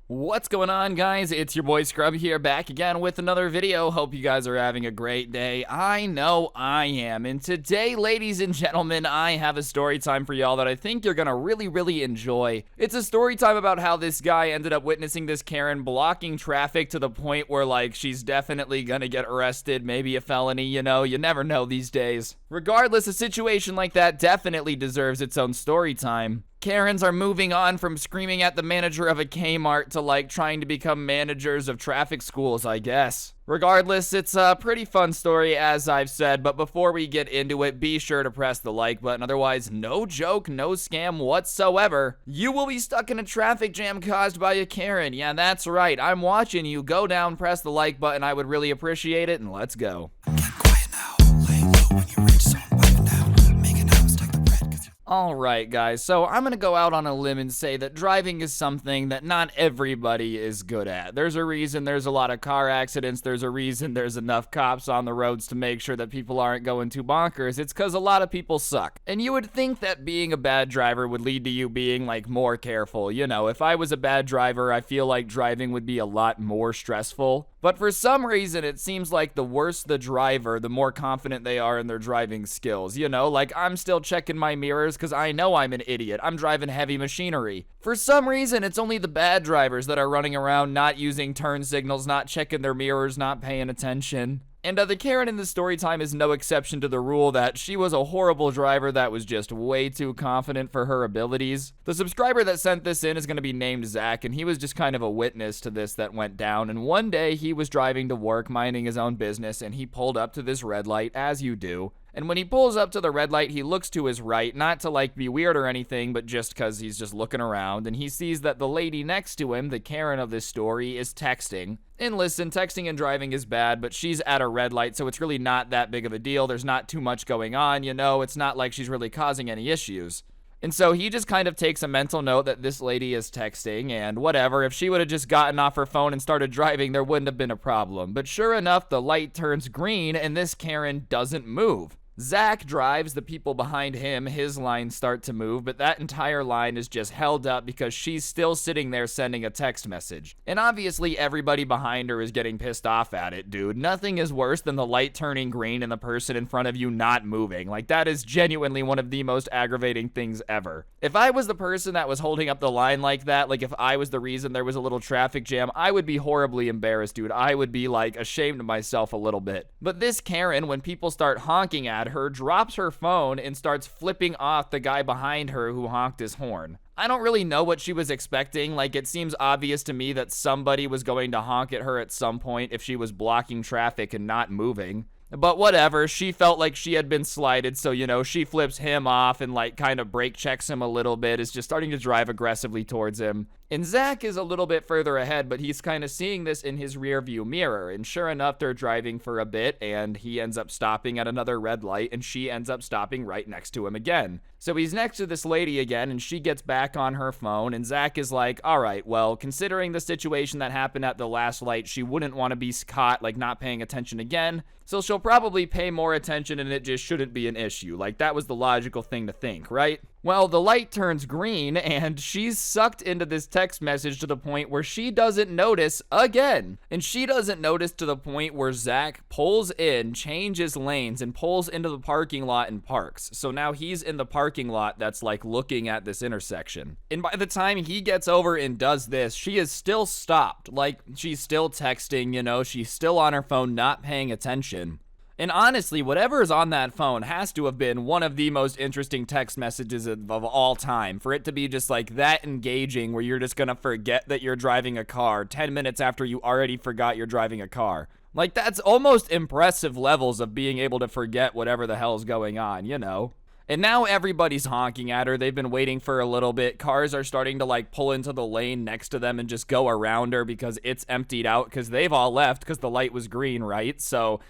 What's going on, guys? It's your boy Scrub here, back again with another video. Hope you guys are having a great day. I know I am. And today, ladies and gentlemen, I have a story time for y'all that I think you're gonna really enjoy. It's a story time about how this guy ended up witnessing this Karen blocking traffic to the point where, like, she's definitely gonna get arrested, maybe a felony, you never know these days. Regardless, a situation like that definitely deserves its own story time. Karens are moving on from screaming at the manager of a Kmart to, like, trying to become managers of traffic schools, I guess. Regardless, it's a pretty fun story, as I've said, but before we get into it, be sure to press the like button. Otherwise, no joke, no scam whatsoever. You will be stuck in a traffic jam caused by a Karen. Yeah, that's right. I'm watching you. Go down, press the like button. I would really appreciate it, and let's go. Alright guys, so I'm gonna go out on a limb and say that driving is something that not everybody is good at. There's a reason there's a lot of car accidents, there's a reason there's enough cops on the roads to make sure that people aren't going too bonkers. It's because a lot of people suck. And you would think that being a bad driver would lead to you being, like, more careful. You know, if I was a bad driver, I feel like driving would be a lot more stressful. But for some reason, it seems like the worse the driver, the more confident they are in their driving skills. You know, like, I'm still checking my mirrors because I know I'm an idiot. I'm driving heavy machinery. For some reason, it's only the bad drivers that are running around not using turn signals, not checking their mirrors, not paying attention. And the Karen in the story time is no exception to the rule that she was a horrible driver that was just way too confident for her abilities. The subscriber that sent this in is going to be named Zach, and he was just kind of a witness to this that went down. And one day he was driving to work, minding his own business, and he pulled up to this red light, as you do. And when he pulls up to the red light, he looks to his right, not to, like, be weird or anything, but just because he's just looking around, and he sees that the lady next to him, the Karen of this story, is texting. And listen, texting and driving is bad, but she's at a red light, so it's really not that big of a deal. There's not too much going on, it's not like she's really causing any issues. And so he just kind of takes a mental note that this lady is texting, and whatever, if she would have just gotten off her phone and started driving, there wouldn't have been a problem. But sure enough, the light turns green, and this Karen doesn't move. Zach drives, the people behind him, his lines start to move, but that entire line is just held up because she's still sitting there sending a text message. And obviously everybody behind her is getting pissed off at it, dude. Nothing is worse than the light turning green and the person in front of you not moving. Like, that is genuinely one of the most aggravating things ever. If I was the person that was holding up the line like that, like if I was the reason there was a little traffic jam, I would be horribly embarrassed, dude. I would be, like, ashamed of myself a little bit. But this Karen, when people start honking at her, drops her phone and starts flipping off the guy behind her who honked his horn. I don't really know what she was expecting. Like, it seems obvious to me that somebody was going to honk at her at some point if she was blocking traffic and not moving. But whatever, she felt like she had been slighted, so, she flips him off and, like, kind of brake checks him a little bit, is just starting to drive aggressively towards him. And Zach is a little bit further ahead, but he's kind of seeing this in his rear view mirror. And sure enough, they're driving for a bit, and he ends up stopping at another red light, and she ends up stopping right next to him again. So he's next to this lady again, and she gets back on her phone, and Zach is like, all right, well, considering the situation that happened at the last light, she wouldn't want to be caught, like, not paying attention again. So she'll probably pay more attention, and it just shouldn't be an issue. Like, that was the logical thing to think, right? Well, the light turns green, and she's sucked into this text message to the point where she doesn't notice again. And she doesn't notice to the point where Zach pulls in, changes lanes, and pulls into the parking lot and parks. So now he's in the parking lot that's, like, looking at this intersection. And by the time he gets over and does this, she is still stopped. Like, she's still texting, she's still on her phone, not paying attention. And honestly, whatever is on that phone has to have been one of the most interesting text messages of all time. For it to be just, like, that engaging where you're just gonna forget that you're driving a car 10 minutes after you already forgot you're driving a car. Like, that's almost impressive levels of being able to forget whatever the hell's going on, And now everybody's honking at her. They've been waiting for a little bit. Cars are starting to, like, pull into the lane next to them and just go around her because it's emptied out because they've all left because the light was green, right? So,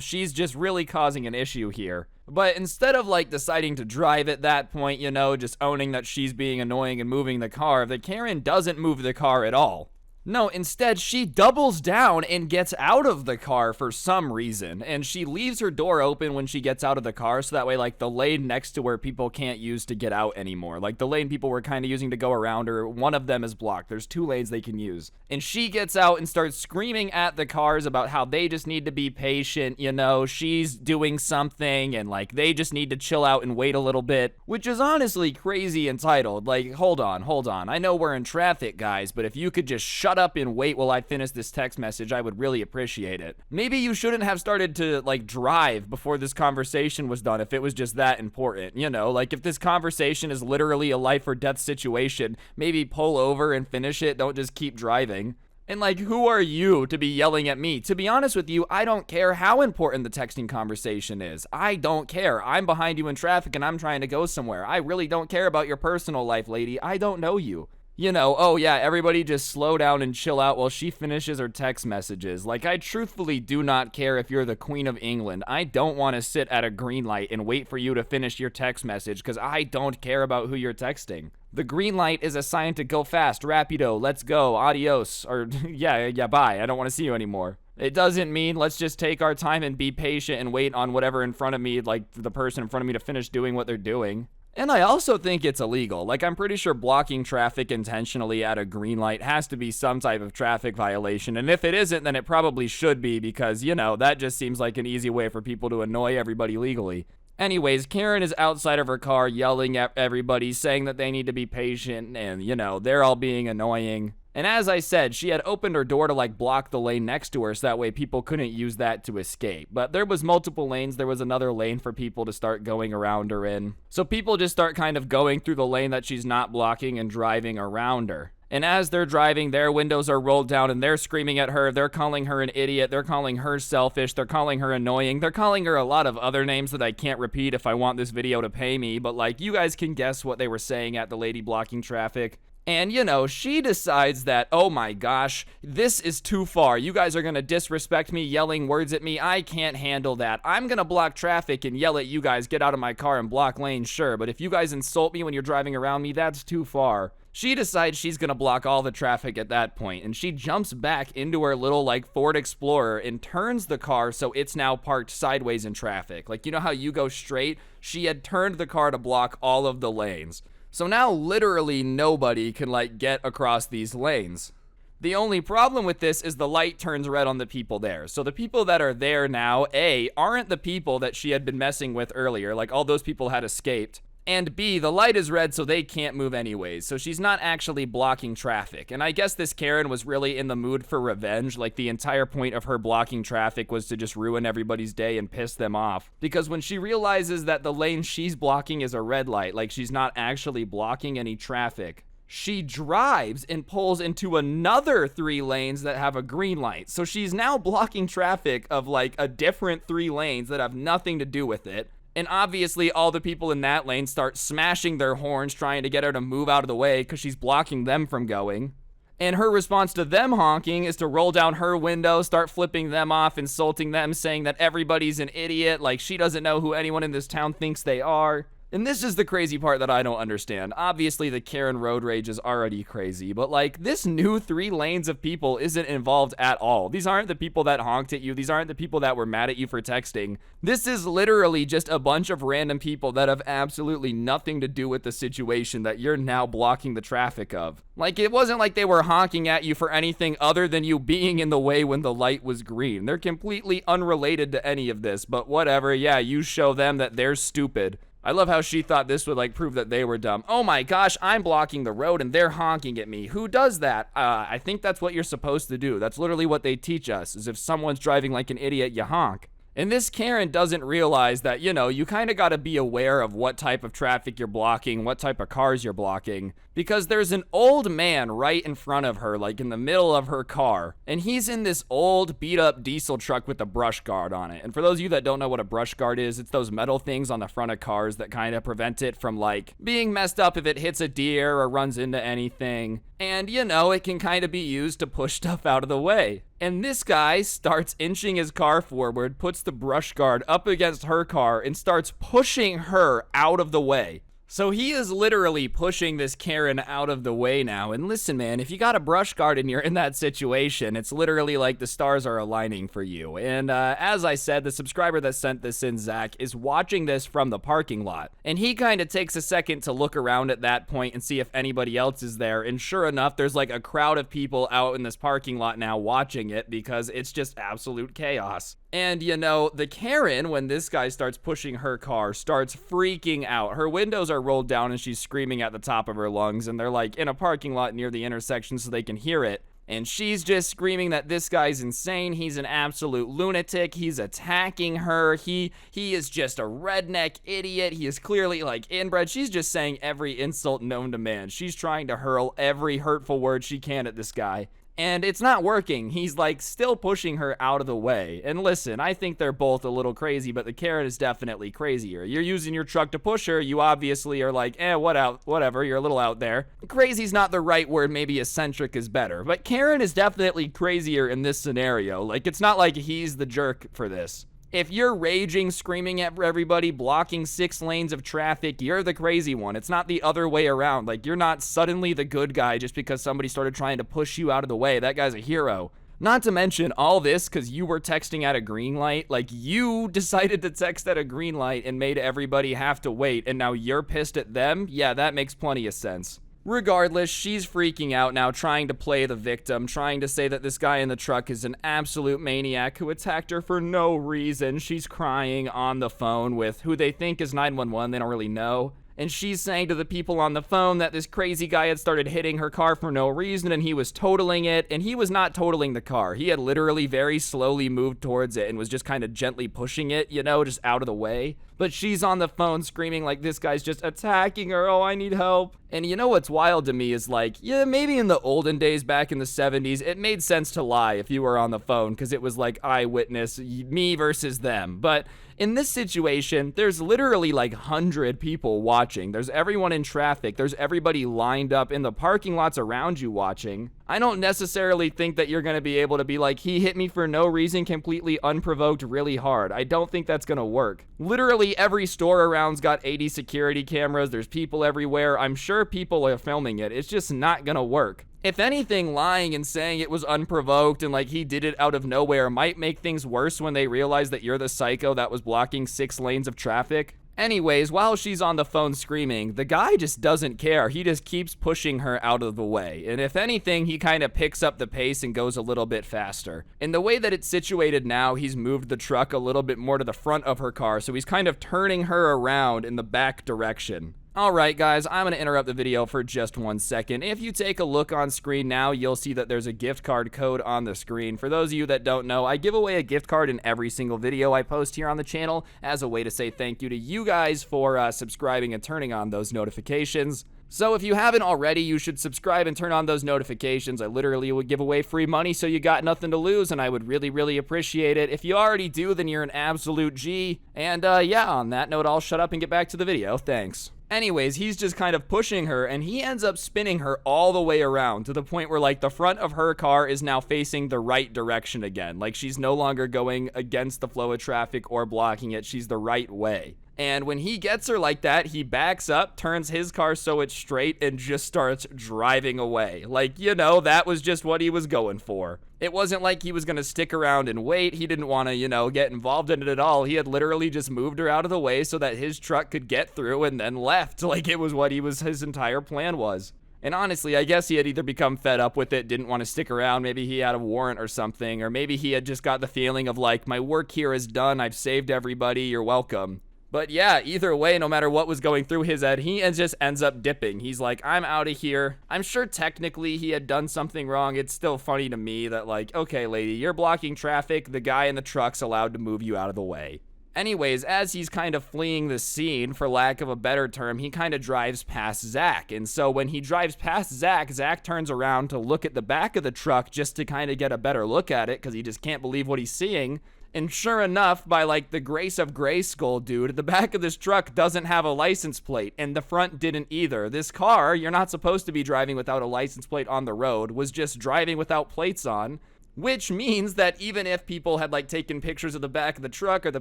she's just really causing an issue here. But instead of, like, deciding to drive at that point, just owning that she's being annoying and moving the car, the Karen doesn't move the car at all. No, instead, she doubles down and gets out of the car for some reason. And she leaves her door open when she gets out of the car, so that way, like, the lane next to where people can't use to get out anymore. Like, the lane people were kind of using to go around her, one of them is blocked. There's 2 lanes they can use. And she gets out and starts screaming at the cars about how they just need to be patient, you know, she's doing something, and, like, they just need to chill out and wait a little bit. Which is honestly crazy entitled. Like, hold on. I know we're in traffic, guys, but if you could just shut up and wait while I finish this text message, I would really appreciate it. Maybe you shouldn't have started to, like, drive before this conversation was done if it was just that important, you know? Like, if this conversation is literally a life or death situation, maybe pull over and finish it, don't just keep driving. And, like, who are you to be yelling at me? To be honest with you, I don't care how important the texting conversation is. I don't care. I'm behind you in traffic and I'm trying to go somewhere. I really don't care about your personal life, lady. I don't know you. You know, oh yeah, everybody just slow down and chill out while she finishes her text messages. Like, I truthfully do not care if you're the Queen of England. I don't want to sit at a green light and wait for you to finish your text message because I don't care about who you're texting. The green light is a sign to go fast, rapido, let's go, adios, or yeah, bye, I don't want to see you anymore. It doesn't mean let's just take our time and be patient and wait on whatever in front of me, like the person in front of me to finish doing what they're doing. And I also think it's illegal. Like, I'm pretty sure blocking traffic intentionally at a green light has to be some type of traffic violation. And if it isn't, then it probably should be because, you know, that just seems like an easy way for people to annoy everybody legally. Anyways, Karen is outside of her car yelling at everybody, saying that they need to be patient and, you know, they're all being annoying. And as I said, she had opened her door to, like, block the lane next to her so that way people couldn't use that to escape. But there was multiple lanes. There was another lane for people to start going around her in. So people just start kind of going through the lane that she's not blocking and driving around her. And as they're driving, their windows are rolled down and they're screaming at her. They're calling her an idiot. They're calling her selfish. They're calling her annoying. They're calling her a lot of other names that I can't repeat if I want this video to pay me. But, like, you guys can guess what they were saying at the lady blocking traffic. And, you know, she decides that, oh my gosh, this is too far. You guys are going to disrespect me, yelling words at me. I can't handle that. I'm going to block traffic and yell at you guys, get out of my car and block lanes, sure. But if you guys insult me when you're driving around me, that's too far. She decides she's going to block all the traffic at that point, and she jumps back into her little, like, Ford Explorer and turns the car so it's now parked sideways in traffic. Like, you know how you go straight? She had turned the car to block all of the lanes. So now literally nobody can, like, get across these lanes. The only problem with this is the light turns red on the people there. So the people that are there now, A, aren't the people that she had been messing with earlier. Like, all those people had escaped. And B, the light is red so they can't move anyways. So she's not actually blocking traffic. And I guess this Karen was really in the mood for revenge. Like, the entire point of her blocking traffic was to just ruin everybody's day and piss them off. Because when she realizes that the lane she's blocking is a red light, like she's not actually blocking any traffic, she drives and pulls into another 3 lanes that have a green light. So she's now blocking traffic of, like, a different 3 lanes that have nothing to do with it. And obviously all the people in that lane start smashing their horns trying to get her to move out of the way because she's blocking them from going. And her response to them honking is to roll down her window, start flipping them off, insulting them, saying that everybody's an idiot, like she doesn't know who anyone in this town thinks they are. And this is the crazy part that I don't understand. Obviously, the Karen road rage is already crazy, but, like, this new 3 lanes of people isn't involved at all. These aren't the people that honked at you. These aren't the people that were mad at you for texting. This is literally just a bunch of random people that have absolutely nothing to do with the situation that you're now blocking the traffic of. Like, it wasn't like they were honking at you for anything other than you being in the way when the light was green. They're completely unrelated to any of this, but whatever. Yeah, you show them that they're stupid. I love how she thought this would, like, prove that they were dumb. Oh my gosh, I'm blocking the road and they're honking at me. Who does that? I think that's what you're supposed to do. That's literally what they teach us, is if someone's driving like an idiot, you honk. And this Karen doesn't realize that, you know, you kind of got to be aware of what type of traffic you're blocking, what type of cars you're blocking, because there's an old man right in front of her, like in the middle of her car, and he's in this old beat up diesel truck with a brush guard on it. And for those of you that don't know what a brush guard is, it's those metal things on the front of cars that kind of prevent it from, like, being messed up if it hits a deer or runs into anything. And, you know, it can kind of be used to push stuff out of the way. And this guy starts inching his car forward, puts the brush guard up against her car, and starts pushing her out of the way. So he is literally pushing this Karen out of the way now. And listen, man, if you got a brush guard and you're in that situation, it's literally like the stars are aligning for you. And as I said, the subscriber that sent this in, Zach, is watching this from the parking lot. And he kind of takes a second to look around at that point and see if anybody else is there. And sure enough, there's like a crowd of people out in this parking lot now watching it because it's just absolute chaos. And you know, the Karen, when this guy starts pushing her car, starts freaking out. Her windows are rolled down and she's screaming at the top of her lungs, and they're like in a parking lot near the intersection so they can hear it. And she's just screaming that this guy's insane. He's an absolute lunatic. He's attacking her. He is just a redneck idiot. He is clearly like inbred. She's just saying every insult known to man. She's trying to hurl every hurtful word she can at this guy. And it's not working. He's like still pushing her out of the way. And listen, I think they're both a little crazy, but the Karen is definitely crazier. You're using your truck to push her. You obviously are like, whatever. You're a little out there. Crazy's not the right word. Maybe eccentric is better. But Karen is definitely crazier in this scenario. Like, it's not like he's the jerk for this. If you're raging, screaming at everybody, blocking 6 lanes of traffic, you're the crazy one. It's not the other way around. Like, you're not suddenly the good guy just because somebody started trying to push you out of the way. That guy's a hero. Not to mention all this because you were texting at a green light. Like, you decided to text at a green light and made everybody have to wait, and now you're pissed at them? Yeah, that makes plenty of sense. Regardless, she's freaking out now, trying to play the victim, trying to say that this guy in the truck is an absolute maniac who attacked her for no reason. She's crying on the phone with who they think is 911, they don't really know. And she's saying to the people on the phone that this crazy guy had started hitting her car for no reason and he was totaling it, and he was not totaling the car. He had literally very slowly moved towards it and was just kind of gently pushing it, you know, just out of the way. But she's on the phone screaming like this guy's just attacking her. Oh, I need help. And you know what's wild to me is like, yeah, maybe in the olden days back in the 70s, it made sense to lie if you were on the phone because it was like eyewitness, me versus them. But in this situation, there's literally like 100 people watching. There's everyone in traffic. There's everybody lined up in the parking lots around you watching. I don't necessarily think that you're going to be able to be like, he hit me for no reason, completely unprovoked, really hard. I don't think that's going to work. Literally every store around's got 80 security cameras. There's people everywhere. I'm sure people are filming it. It's just not going to work. If anything, lying and saying it was unprovoked and like he did it out of nowhere might make things worse when they realize that you're the psycho that was blocking 6 lanes of traffic. Anyways, while she's on the phone screaming, the guy just doesn't care. He just keeps pushing her out of the way. And if anything, he kind of picks up the pace and goes a little bit faster. In the way that it's situated now, he's moved the truck a little bit more to the front of her car, so he's kind of turning her around in the back direction. Alright guys, I'm going to interrupt the video for just 1 second. If you take a look on screen now, you'll see that there's a gift card code on the screen. For those of you that don't know, I give away a gift card in every single video I post here on the channel as a way to say thank you to you guys for subscribing and turning on those notifications. So if you haven't already, you should subscribe and turn on those notifications. I literally would give away free money so you got nothing to lose, and I would really, really appreciate it. If you already do, then you're an absolute G. And yeah, on that note, I'll shut up and get back to the video. Thanks. Anyways, he's just kind of pushing her, and he ends up spinning her all the way around to the point where, like, the front of her car is now facing the right direction again. Like, she's no longer going against the flow of traffic or blocking it. She's the right way. And when he gets her like that, he backs up, turns his car so it's straight, and just starts driving away. Like, you know, that was just what he was going for. It wasn't like he was going to stick around and wait. He didn't want to, you know, get involved in it at all. He had literally just moved her out of the way so that his truck could get through and then left. Like, it was what his entire plan was. And honestly, I guess he had either become fed up with it, didn't want to stick around, maybe he had a warrant or something, or maybe he had just got the feeling of like, my work here is done, I've saved everybody, you're welcome. But yeah, either way, no matter what was going through his head, he just ends up dipping. He's like, I'm out of here. I'm sure technically he had done something wrong. It's still funny to me that like, okay, lady, you're blocking traffic. The guy in the truck's allowed to move you out of the way. Anyways, as he's kind of fleeing the scene, for lack of a better term, he kind of drives past Zach. And so when he drives past Zach, Zach turns around to look at the back of the truck just to kind of get a better look at it because he just can't believe what he's seeing. And sure enough, by like the grace of Grayskull, dude, the back of this truck doesn't have a license plate, and the front didn't either. This car, you're not supposed to be driving without a license plate on the road, was just driving without plates on. which means that even if people had like taken pictures of the back of the truck or the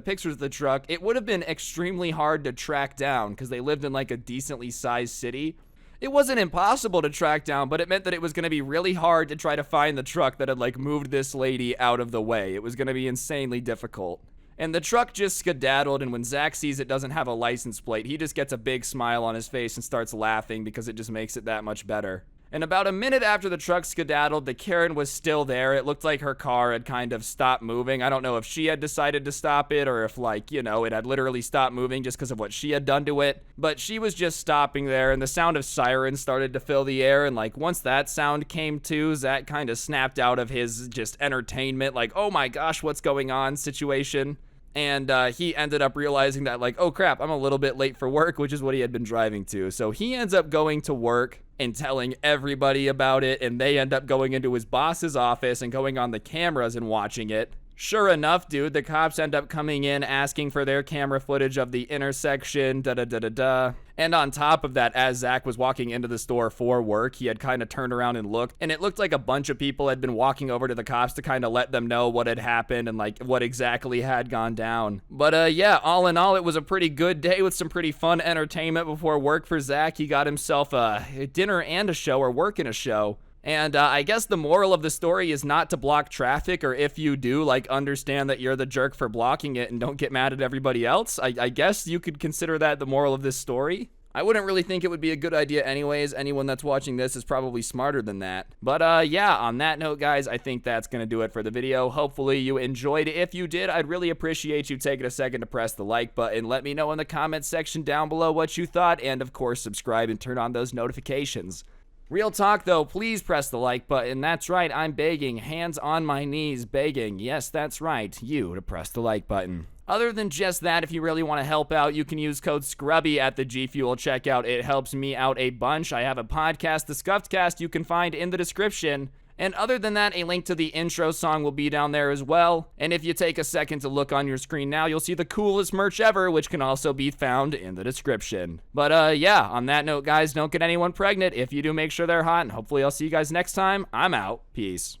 pictures of the truck, it would have been extremely hard to track down because they lived in like a decently sized city. It wasn't impossible to track down, but it meant that it was going to be really hard to try to find the truck that had like moved this lady out of the way. It was going to be insanely difficult. And the truck just skedaddled, and when Zach sees it doesn't have a license plate, he just gets a big smile on his face and starts laughing because it just makes it that much better. And about a minute after the truck skedaddled, the Karen was still there. It looked like her car had kind of stopped moving. I don't know if she had decided to stop it or if, like, you know, it had literally stopped moving just because of what she had done to it. But she was just stopping there, and the sound of sirens started to fill the air. And, like, once that sound came to, Zach kind of snapped out of his just entertainment, like, oh my gosh, what's going on situation. And he ended up realizing that, like, oh crap, I'm a little bit late for work, which is what he had been driving to. So he ends up going to work and telling everybody about it, and they end up going into his boss's office and going on the cameras and watching it. Sure enough, dude, the cops end up coming in asking for their camera footage of the intersection, da-da-da-da-da. And on top of that, as Zach was walking into the store for work, he had kind of turned around and looked, and it looked like a bunch of people had been walking over to the cops to kind of let them know what had happened and like what exactly had gone down. But yeah, all in all, it was a pretty good day with some pretty fun entertainment before work for Zach. He got himself a dinner and a show, or work and a show. And I guess the moral of the story is not to block traffic, or if you do, like, understand that you're the jerk for blocking it and don't get mad at everybody else. I guess you could consider that the moral of this story. I wouldn't really think it would be a good idea anyways. Anyone that's watching this is probably smarter than that. But yeah, on that note, guys, I think that's going to do it for the video. Hopefully you enjoyed. If you did, I'd really appreciate you taking a second to press the like button. Let me know in the comments section down below what you thought, and of course, subscribe and turn on those notifications. Real talk though, please press the like button. That's right, I'm begging, hands on my knees, begging. Yes, that's right, you to press the like button. Other than just that, if you really want to help out, you can use code SCRUBBY at the G Fuel checkout. It helps me out a bunch. I have a podcast, The Scuffed Cast, you can find in the description. And other than that, a link to the intro song will be down there as well. And if you take a second to look on your screen now, you'll see the coolest merch ever, which can also be found in the description. But yeah, on that note, guys, don't get anyone pregnant. If you do, make sure they're hot, and hopefully I'll see you guys next time. I'm out. Peace.